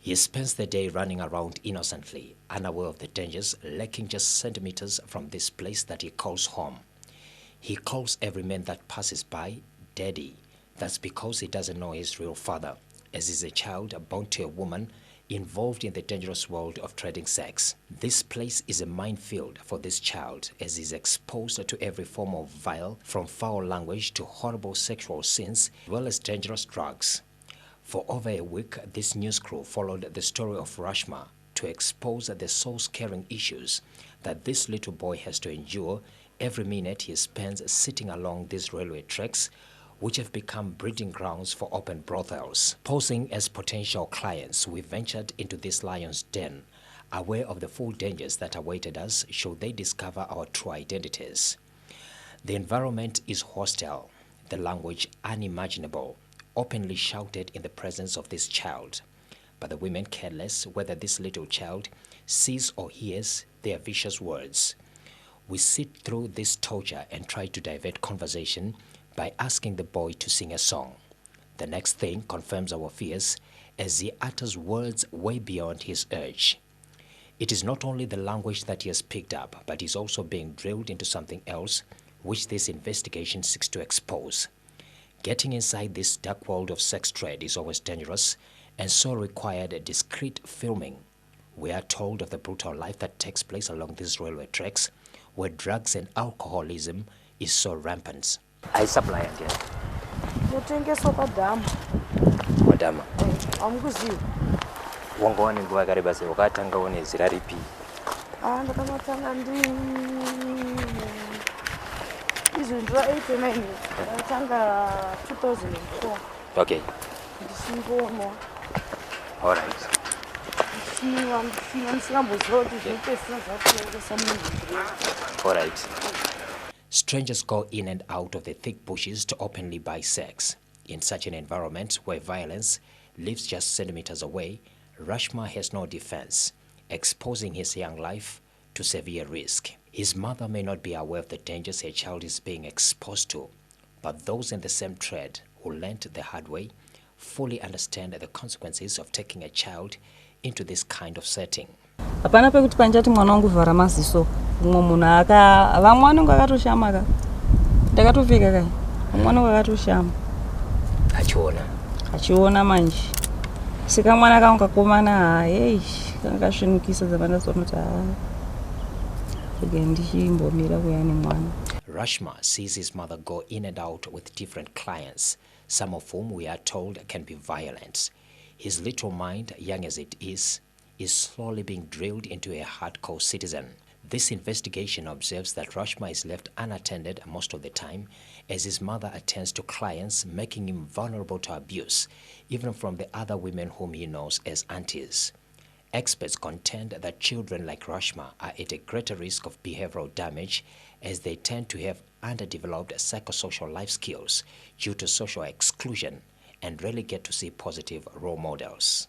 He spends the day running around innocently, unaware of the dangers lurking just centimeters from this place that he calls home. He calls every man that passes by daddy. That's because he doesn't know his real father, as he's a child born to a woman involved in the dangerous world of trading sex. This place is a minefield for this child, as he's exposed to every form of vile, from foul language to horrible sexual sins, as well as dangerous drugs. For over a week, this news crew followed the story of Rashma to expose the soul-scaring issues that this little boy has to endure every minute he spends sitting along these railway tracks, which have become breeding grounds for open brothels. Posing as potential clients, we ventured into this lion's den, aware of the full dangers that awaited us should they discover our true identities. The environment is hostile, the language unimaginable, openly shouted in the presence of this child. But the women care less whether this little child sees or hears their vicious words. We sit through this torture and try to divert conversation by asking the boy to sing a song. The next thing confirms our fears as he utters words way beyond his age. It is not only the language that he has picked up, but is also being drilled into something else, which this investigation seeks to expose. Getting inside this dark world of sex trade is always dangerous, and so required discreet filming. We are told of the brutal life that takes place along these railway tracks, where drugs and alcoholism is so rampant. I supply again. Madam. Wangoni ngwa kariba se wakatanga one ziraripi. Ndakamata izindwa 89 tanga 2004. Okay. Ndisingono. All right. All right. Strangers go in and out of the thick bushes to openly buy sex. In such an environment where violence lives just centimeters away, Rashma has no defense, exposing his young life to severe risk. His mother may not be aware of the dangers her child is being exposed to, but those in the same trade who learned the hard way fully understand the consequences of taking a child into this kind of setting. Apana pekuti panjati mwana wangu vhara maziso umwe munhu vamwe vanenge vakatoshama ka ndakatopfeka kai mwana wakatoshama achiona manje sika mwana kangu kakomana hey kangasvinukisa dzavandazonoti ndichimbomira kuya nemwana. Rashma sees his mother go in and out with different clients, some of whom we are told can be violent. His little mind, young as it is slowly being drilled into a hardcore citizen. This investigation observes that Rashma is left unattended most of the time, as his mother attends to clients, making him vulnerable to abuse, even from the other women whom he knows as aunties. Experts contend that children like Rashma are at a greater risk of behavioral damage, as they tend to have underdeveloped psychosocial life skills due to social exclusion and rarely get to see positive role models.